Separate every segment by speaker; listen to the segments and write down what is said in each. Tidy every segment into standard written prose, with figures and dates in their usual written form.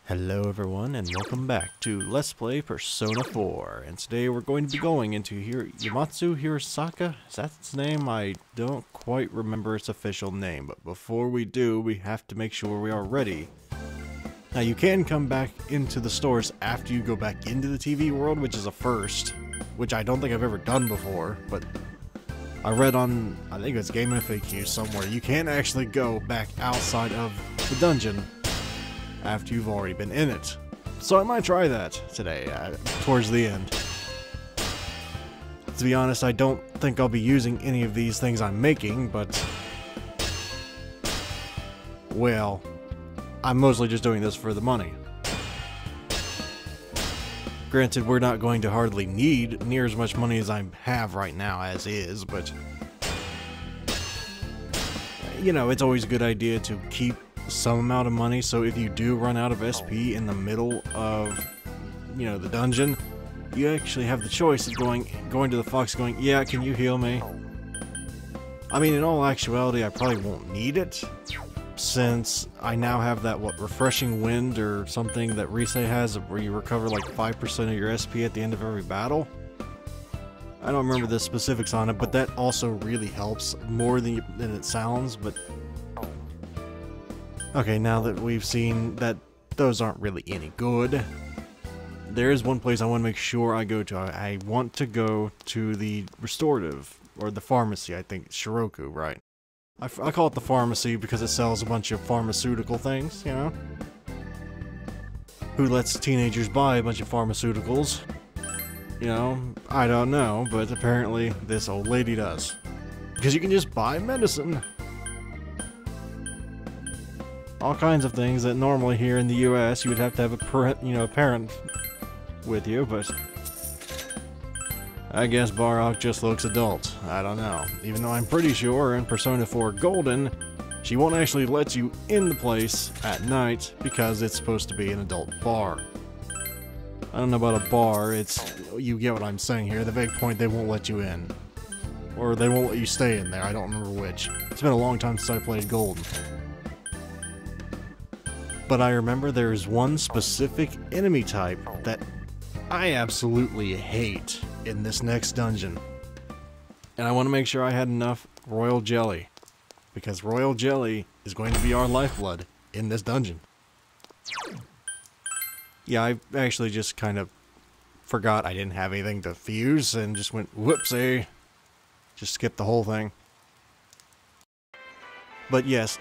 Speaker 1: Hello everyone and welcome back to Let's Play Persona 4, and today we're going to be going into Yomotsu Hirasaka. Is that its name? I don't quite remember its official name, but before we do, we have to make sure we are ready. Now you can come back into the stores after you go back into the TV world, which is a first, which I don't think I've ever done before, but I read on, I think it's Game FAQ somewhere, you can actually go back outside of the dungeon after you've already been in it. So I might try that today, towards the end. To be honest, I don't think I'll be using any of these things I'm making, but well, I'm mostly just doing this for the money. Granted, we're not going to hardly need near as much money as I have right now as is, but you know, it's always a good idea to keep some amount of money, so if you do run out of SP in the middle of, you know, the dungeon, you actually have the choice of going to the fox going, yeah, can you heal me? I mean, in all actuality, I probably won't need it, since I now have that, refreshing wind or something that Rise has, where you recover like 5% of your SP at the end of every battle. I don't remember the specifics on it, but that also really helps more than it sounds, but okay, now that we've seen that those aren't really any good, there is one place I want to make sure I go to. I want to go to the restorative, or the pharmacy, I think, Shiroku, right? I call it the pharmacy because it sells a bunch of pharmaceutical things, you know? Who lets teenagers buy a bunch of pharmaceuticals? You know, I don't know, but apparently this old lady does. Because you can just buy medicine. All kinds of things that normally here in the US you would have to have a parent with you, but I guess Barok just looks adult. I don't know. Even though I'm pretty sure in Persona 4 Golden, she won't actually let you in the place at night because it's supposed to be an adult bar. I don't know about a bar, you get what I'm saying here. The big point, they won't let you in. Or they won't let you stay in there, I don't remember which. It's been a long time since I played Golden. But I remember there's one specific enemy type that I absolutely hate in this next dungeon. And I want to make sure I had enough royal jelly, because royal jelly is going to be our lifeblood in this dungeon. Yeah, I actually just kind of forgot I didn't have anything to fuse and just went whoopsie. Just skipped the whole thing. But yes,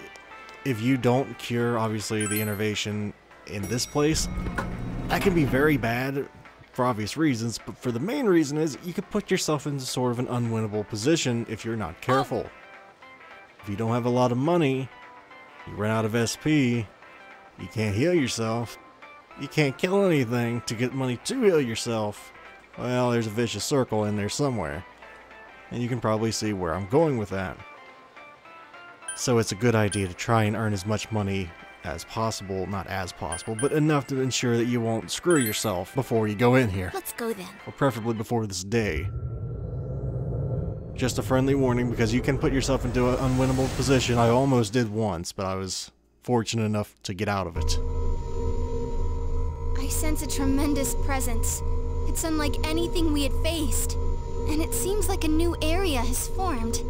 Speaker 1: if you don't cure, obviously, the innervation in this place, that can be very bad for obvious reasons, but for the main reason is you could put yourself into sort of an unwinnable position if you're not careful. If you don't have a lot of money, you run out of SP, you can't heal yourself, you can't kill anything to get money to heal yourself, well, there's a vicious circle in there somewhere. And you can probably see where I'm going with that. So it's a good idea to try and earn as much money as possible, not as possible, but enough to ensure that you won't screw yourself before you go in here.
Speaker 2: Let's go then.
Speaker 1: Or preferably before this day. Just a friendly warning, because you can put yourself into an unwinnable position. I almost did once, but I was fortunate enough to get out of it.
Speaker 2: I sense a tremendous presence. It's unlike anything we had faced. And it seems like a new area has formed.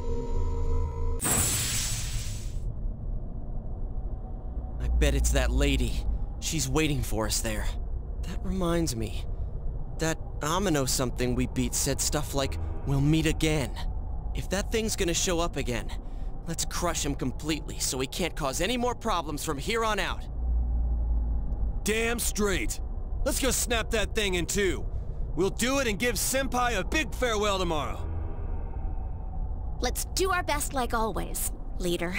Speaker 3: I bet it's that lady. She's waiting for us there. That reminds me. That Amino something we beat said stuff like, "We'll meet again." If that thing's gonna show up again, let's crush him completely so he can't cause any more problems from here on out.
Speaker 4: Damn straight. Let's go snap that thing in two. We'll do it and give Senpai a big farewell tomorrow.
Speaker 2: Let's do our best like always, leader.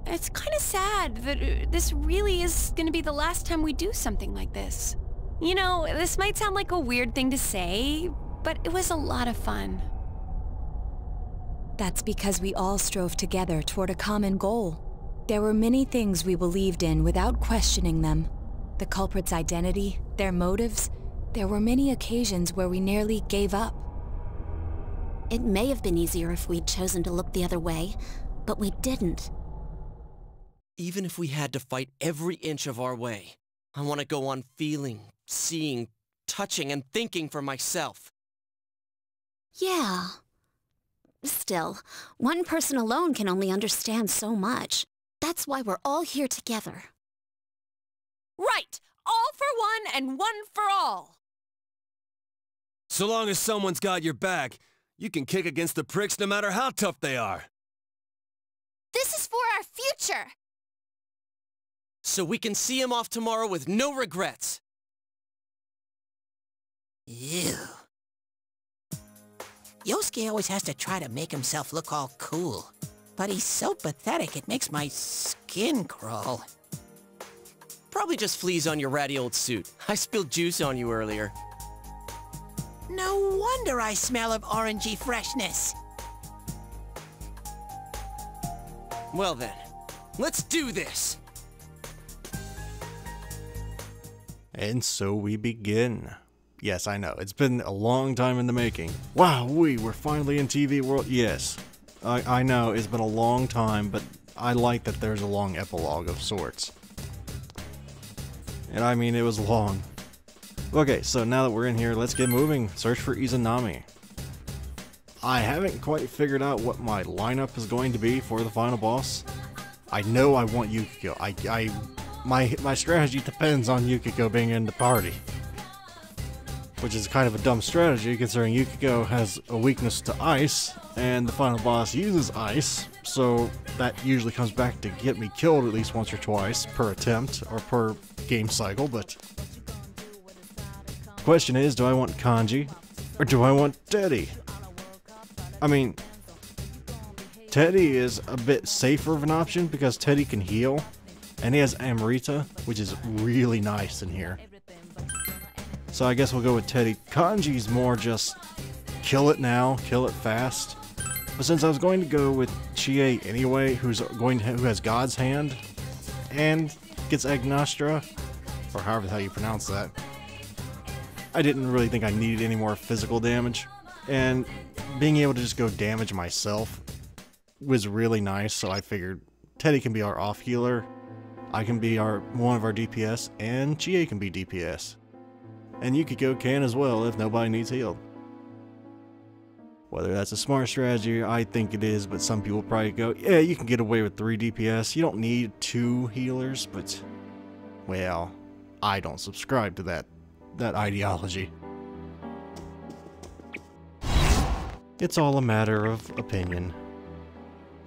Speaker 5: It's kind of sad that this really is going to be the last time we do something like this. You know, this might sound like a weird thing to say, but it was a lot of fun.
Speaker 6: That's because we all strove together toward a common goal. There were many things we believed in without questioning them. The culprit's identity, their motives. There were many occasions where we nearly gave up.
Speaker 2: It may have been easier if we'd chosen to look the other way, but we didn't.
Speaker 3: Even if we had to fight every inch of our way, I want to go on feeling, seeing, touching, and thinking for myself.
Speaker 7: Yeah. Still, one person alone can only understand so much. That's why we're all here together.
Speaker 5: Right! All for one and one for all!
Speaker 4: So long as someone's got your back, you can kick against the pricks no matter how tough they are.
Speaker 2: This is for our future!
Speaker 3: So we can see him off tomorrow with no regrets.
Speaker 8: Ew. Yosuke always has to try to make himself look all cool. But he's so pathetic it makes my skin crawl.
Speaker 3: Probably just fleas on your ratty old suit. I spilled juice on you earlier.
Speaker 8: No wonder I smell of orangey freshness.
Speaker 3: Well then, let's do this!
Speaker 1: And so we begin. Yes, I know, it's been a long time in the making. Wow, we're finally in TV world. Yes, I know, it's been a long time, but I like that there's a long epilogue of sorts. And I mean, it was long. Okay, so now that we're in here, let's get moving. Search for Izanami. I haven't quite figured out what my lineup is going to be for the final boss. I know I want Yukiko. My strategy depends on Yukiko being in the party. Which is kind of a dumb strategy considering Yukiko has a weakness to ice, and the final boss uses ice, so that usually comes back to get me killed at least once or twice per attempt, or per game cycle, but... the question is, do I want Kanji, or do I want Teddy? I mean, Teddy is a bit safer of an option because Teddy can heal, and he has Amrita, which is really nice in here. So I guess we'll go with Teddy. Kanji's more just kill it now, kill it fast. But since I was going to go with Chie anyway, who has God's Hand and gets Agnostra, or however the hell you pronounce that, I didn't really think I needed any more physical damage. And being able to just go damage myself was really nice, so I figured Teddy can be our off healer, I can be one of our DPS, and Chie can be DPS. And Yukiko can as well if nobody needs healed. Whether that's a smart strategy, I think it is, but some people probably go, yeah, you can get away with 3 DPS, you don't need 2 healers, but, well, I don't subscribe to that ideology. It's all a matter of opinion.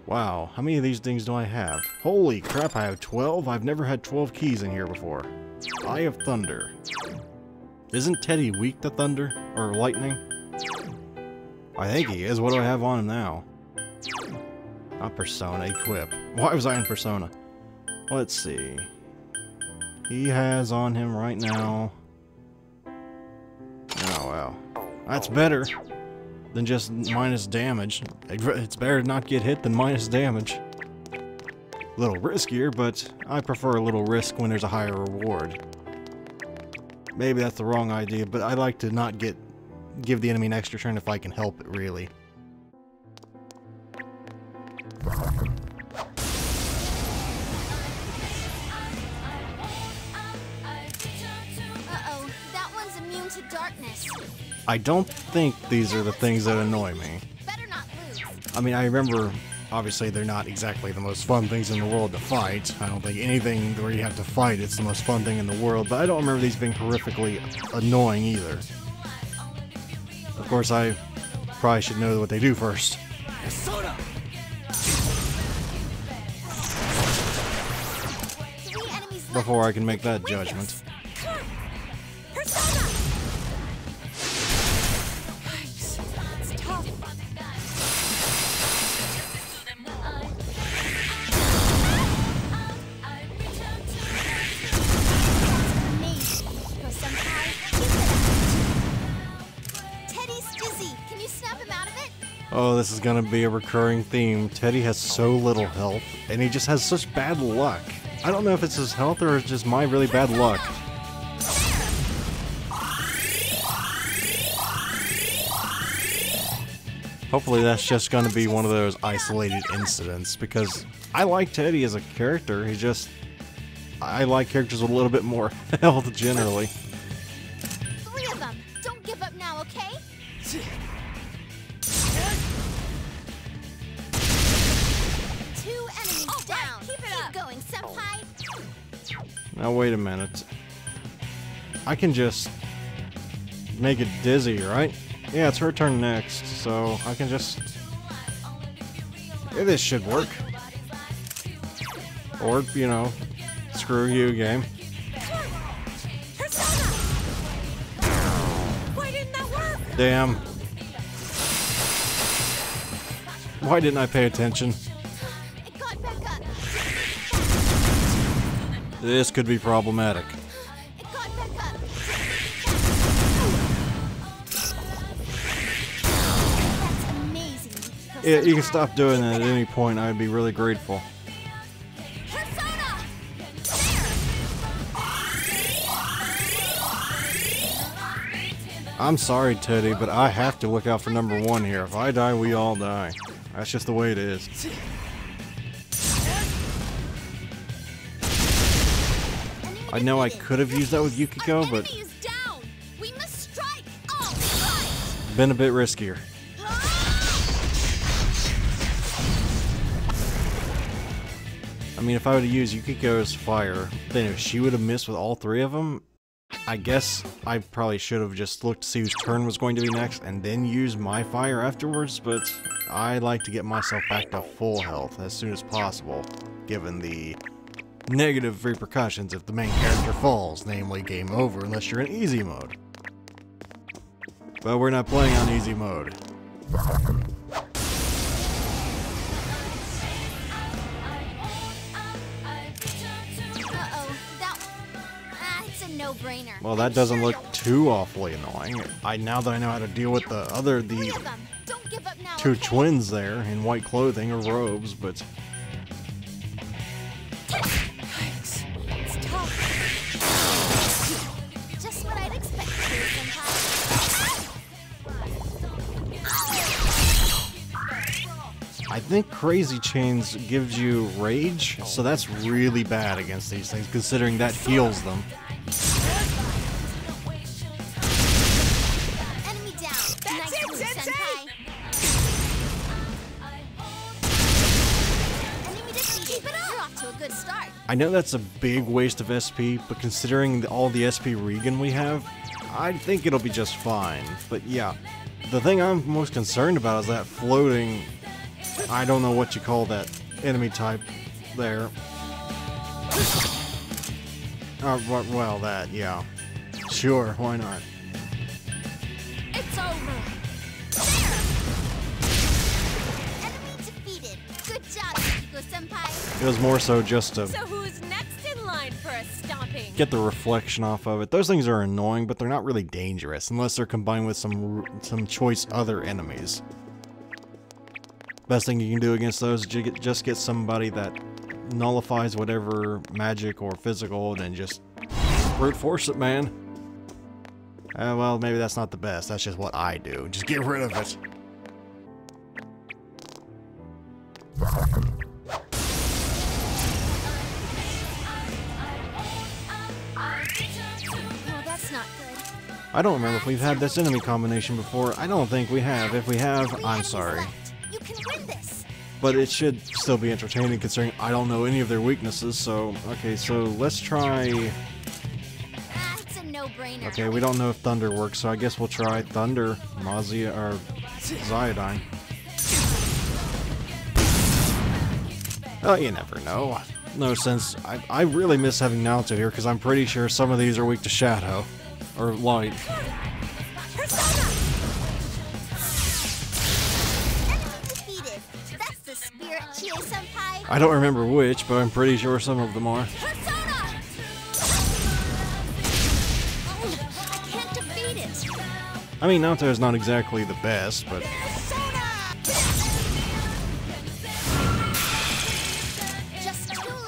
Speaker 1: Wow, how many of these things do I have? Holy crap, I have 12? I've never had 12 keys in here before. Eye of Thunder. Isn't Teddy weak to thunder? Or lightning? I think he is. What do I have on him now? Not Persona, equip. Why was I in Persona? Let's see. He has on him right now... oh wow. That's better than just minus damage. It's better to not get hit than minus damage. A little riskier, but I prefer a little risk when there's a higher reward. Maybe that's the wrong idea, but I like to not give the enemy an extra turn if I can help it, really.
Speaker 2: Uh-oh, that one's immune to darkness.
Speaker 1: I don't think these are the things that annoy me.
Speaker 2: Better not lose.
Speaker 1: I mean, I remember, obviously they're not exactly the most fun things in the world to fight. I don't think anything where you have to fight it's the most fun thing in the world, but I don't remember these being horrifically annoying either. Of course, I probably should know what they do first.
Speaker 4: Persona!
Speaker 1: Before I can make that judgment. Oh, this is gonna be a recurring theme. Teddy has so little health, and he just has such bad luck. I don't know if it's his health or it's just my really bad luck. Hopefully that's just going to be one of those isolated incidents, because I like Teddy as a character. He's just... I like characters with a little bit more health generally.
Speaker 2: 3 of them. Don't give up now, okay? 2 enemies down. Keep going, senpai.
Speaker 1: Now wait a minute. I can just make it Dizzy, right? Yeah, it's her turn next, so I can just... Yeah, this should work. Or, you know, screw you, game.
Speaker 5: Why didn't that work?
Speaker 1: Damn. Why didn't I pay attention?
Speaker 2: It got back up.
Speaker 1: This could be problematic.
Speaker 2: It got back up. That's amazing.
Speaker 1: Yeah, you can stop doing that at any point. I'd be really grateful.
Speaker 2: Persona!
Speaker 1: I'm sorry, Teddy, but I have to look out for number 1 here. If I die, we all die. That's just the way it is. I know I could have used that with Yukiko, but
Speaker 2: Enemy is down. We must strike. All right.
Speaker 1: been a bit riskier. I mean, if I would have used Yukiko's fire, then if she would have missed with all 3 of them, I guess I probably should have just looked to see whose turn was going to be next and then used my fire afterwards, but I like to get myself back to full health as soon as possible, given the negative repercussions if the main character falls, namely game over unless you're in easy mode. But we're not playing on easy mode.
Speaker 2: No-brainer.
Speaker 1: Well, that doesn't look too awfully annoying. Now that I know how to deal with the
Speaker 2: 3 of them. Don't give up now,
Speaker 1: 2
Speaker 2: okay?
Speaker 1: twins there in white clothing or robes, but
Speaker 5: Yikes. It's tough.
Speaker 2: Just what I'd expect here, senpai.
Speaker 1: I think Crazy Chains gives you rage, so that's really bad against these things, considering that heals them.
Speaker 2: Enemy down. Nice move, senpai. Enemy defeated. Keep it up. You're off to a good start.
Speaker 1: I know that's a big waste of SP, but considering all the SP regen we have, I think it'll be just fine. But yeah, the thing I'm most concerned about is that floating... I don't know what you call that enemy type there. Well, that, yeah. Sure, why not?
Speaker 2: It's over. There. Enemy defeated. Good job, Yukiko-senpai.
Speaker 1: It was more so just to
Speaker 5: So who's next in line for a stomping?
Speaker 1: get the reflection off of it. Those things are annoying, but they're not really dangerous unless they're combined with some choice other enemies. Best thing you can do against those is just get somebody that nullifies whatever magic or physical, and then just brute force it, man. Well, maybe that's not the best. That's just what I do. Just get rid of it.
Speaker 2: Oh, that's not good.
Speaker 1: I don't remember if we've had this enemy combination before. I don't think we have. If we have, I'm sorry.
Speaker 2: You can win this.
Speaker 1: But it should still be entertaining considering I don't know any of their weaknesses, so... Okay, so let's try...
Speaker 2: It's a no-brainer.
Speaker 1: Okay, we don't know if Thunder works, so I guess we'll try Thunder, Mazia, or Zyodine. Oh, you never know. No sense. I really miss having Naoto here, because I'm pretty sure some of these are weak to Shadow. Or Light. I don't remember which, but I'm pretty sure some of them are.
Speaker 2: Persona! I can't defeat it.
Speaker 1: I mean, Naoto is not exactly the best, but...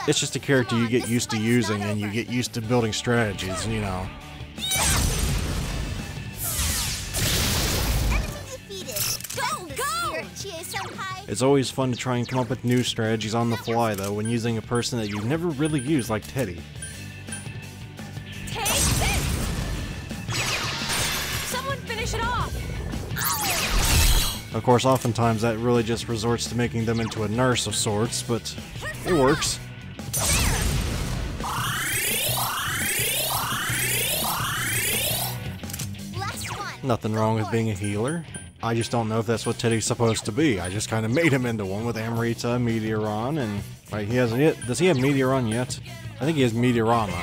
Speaker 1: It's just a character you get used to using, and you get used to building strategies, you know.
Speaker 2: Go, go!
Speaker 1: It's always fun to try and come up with new strategies on the fly, though, when using a person that you've never really used, like Teddy.
Speaker 5: Take this! Someone finish it off!
Speaker 1: Of course, oftentimes that really just resorts to making them into a nurse of sorts, but it works. Nothing wrong with being a healer. I just don't know if that's what Teddy's supposed to be. I just kind of made him into one with Amrita, Meteoron, and... Right, he hasn't yet. Does he have Meteoron yet? I think he has Meteorama.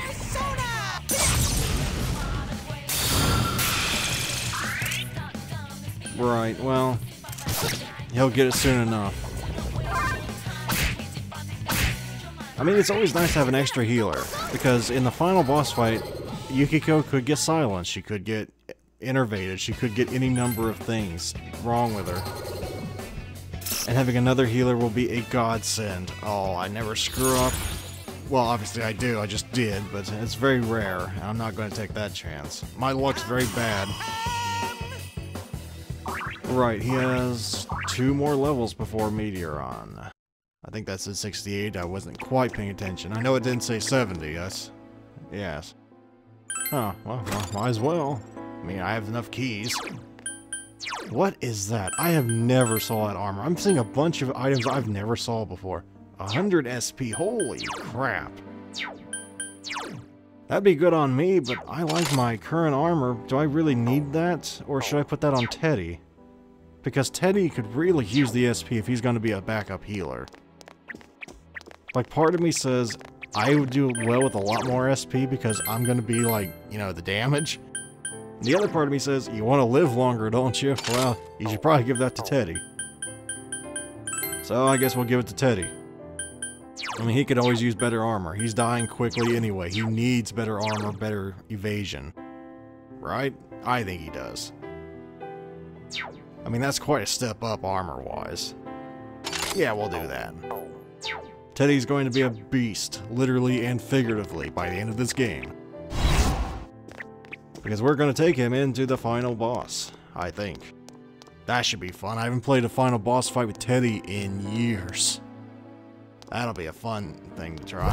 Speaker 1: Right, well... He'll get it soon enough. I mean, it's always nice to have an extra healer, because in the final boss fight, Yukiko could get silenced, she could get innervated, she could get any number of things wrong with her. And having another healer will be a godsend. Oh, I never screw up. Well, obviously I do, I just did, but it's very rare, and I'm not going to take that chance. My luck's very bad. Right, he has 2 more levels before Meteoron. I think that's at 68, I wasn't quite paying attention. I know it didn't say 70, yes. Yes. Huh, well, might as well. I mean, I have enough keys. What is that? I have never saw that armor. I'm seeing a bunch of items I've never saw before. 100 SP, holy crap. That'd be good on me, but I like my current armor. Do I really need that? Or should I put that on Teddy? Because Teddy could really use the SP if he's going to be a backup healer. Like, part of me says I would do well with a lot more SP because I'm going to be like, you know, the damage. The other part of me says, you want to live longer, don't you? Well, you should probably give that to Teddy. So I guess we'll give it to Teddy. I mean, he could always use better armor. He's dying quickly anyway. He needs better armor, better evasion. Right? I think he does. I mean, that's quite a step up armor-wise. Yeah, we'll do that. Teddy's going to be a beast, literally and figuratively, by the end of this game. Because we're going to take him into the final boss, I think. That should be fun. I haven't played a final boss fight with Teddy in years. That'll be a fun thing to try.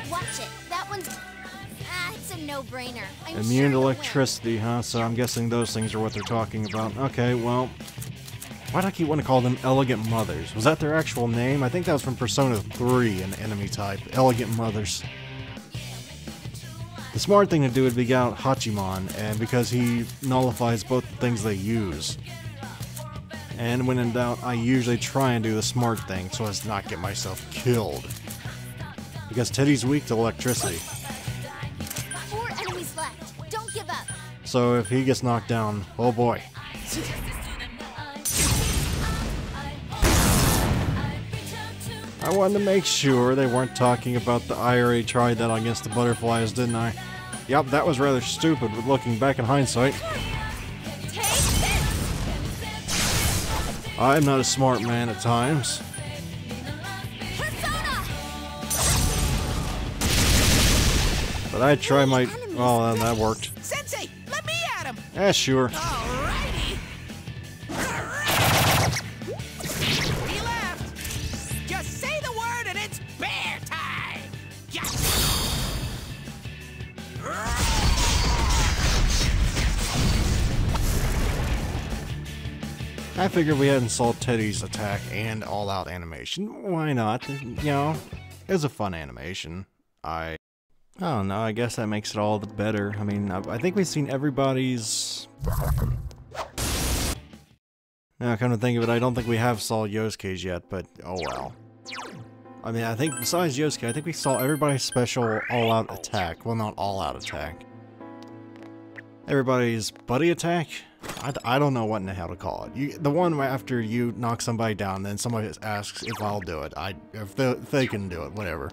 Speaker 2: Watch it. That one's... it's a no-brainer.
Speaker 1: Immune to electricity, huh? So I'm guessing those things are what they're talking about. Okay, well... Why do I keep wanting to call them Elegant Mothers? Was that their actual name? I think that was from Persona 3, an enemy type. Elegant Mothers. The smart thing to do would be get out Hachimon, and because he nullifies both things they use. And when in doubt, I usually try and do the smart thing so as to not get myself killed. Because Teddy's weak to electricity.
Speaker 2: 4 enemies left. Don't give up.
Speaker 1: So if he gets knocked down, oh boy. I wanted to make sure they weren't talking about the I already tried that against the butterflies, didn't I? Yep, that was rather stupid, but looking back in hindsight. I'm not a smart man at times. But I try my... Oh, that worked.
Speaker 8: Sensei, let me at him!
Speaker 1: Yeah, sure.
Speaker 8: Alrighty! He left! Just say the word and it's bear time! Yeah.
Speaker 1: I figured we hadn't saw Teddy's attack and all-out animation. Why not? You know, it was a fun animation. I don't know, I guess that makes it all the better. I mean, I think we've seen everybody's... Now, come to think of it, I don't think we have saw Yosuke's yet, but oh well. I mean, I think besides Yosuke, I think we saw everybody's special all-out attack. Well, not all-out attack. Everybody's buddy attack? I don't know what in the hell to call it. The one where after you knock somebody down, then somebody asks if I'll do it. If they can do it, whatever.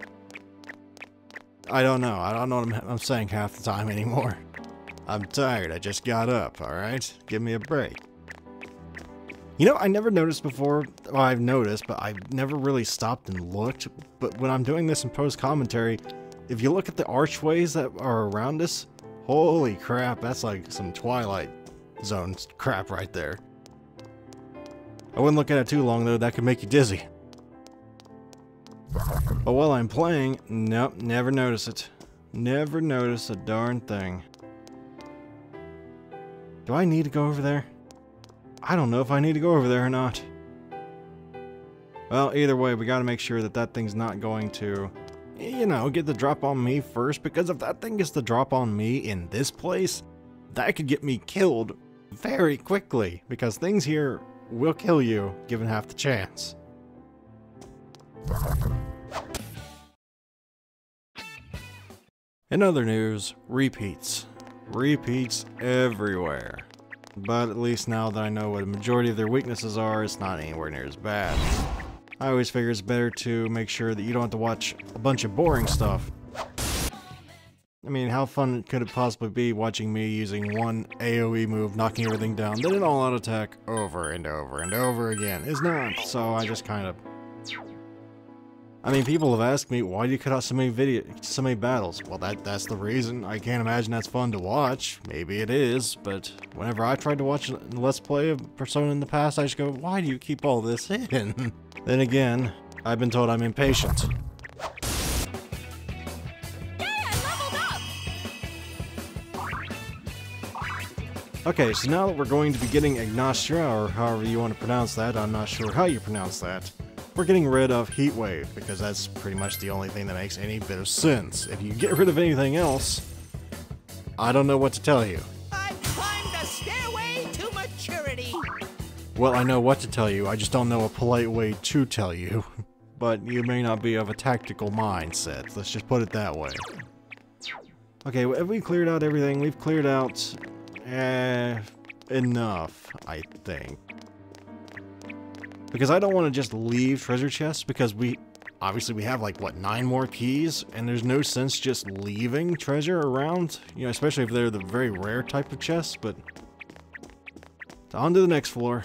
Speaker 1: I don't know. I don't know what I'm saying half the time anymore. I'm tired. I just got up, alright? Give me a break. You know, I never noticed before. Well, I've noticed, but I've never really stopped and looked. But when I'm doing this in post-commentary, if you look at the archways that are around us, Holy crap, that's like some Twilight Zone crap right there. I wouldn't look at it too long though, that could make you dizzy. But while I'm playing, nope, never notice it. Never notice a darn thing. Do I need to go over there? I don't know if I need to go over there or not. Well, either way, we gotta make sure that that thing's not going to, you know, get the drop on me first, because if that thing gets the drop on me in this place, that could get me killed very quickly, because things here will kill you given half the chance. In other news, repeats. Repeats everywhere. But at least now that I know what a majority of their weaknesses are, it's not anywhere near as bad. I always figure it's better to make sure that you don't have to watch a bunch of boring stuff. I mean, how fun could it possibly be watching me using one AoE move, knocking everything down, then an all-out attack over and over and over again? It's not, so I just kind of... I mean, people have asked me, why do you cut out so many battles? Well, that's the reason. I can't imagine that's fun to watch. Maybe it is, but whenever I tried to watch a Let's Play of Persona in the past, I just go, why do you keep all this in? Then again, I've been told I'm impatient. Okay, so now that we're going to be getting Ignatia, or however you want to pronounce that, I'm not sure how you pronounce that. We're getting rid of Heatwave, because that's pretty much the only thing that makes any bit of sense. If you get rid of anything else, I don't know what to tell you.
Speaker 8: I've climbed the stairway to maturity.
Speaker 1: Well, I know what to tell you, I just don't know a polite way to tell you. But you may not be of a tactical mindset, let's just put it that way. Okay, have we cleared out everything? We've cleared out... enough, I think. Because I don't want to just leave treasure chests, because obviously we have like, what, 9 more keys? And there's no sense just leaving treasure around, you know, especially if they're the very rare type of chests, but... On to the next floor.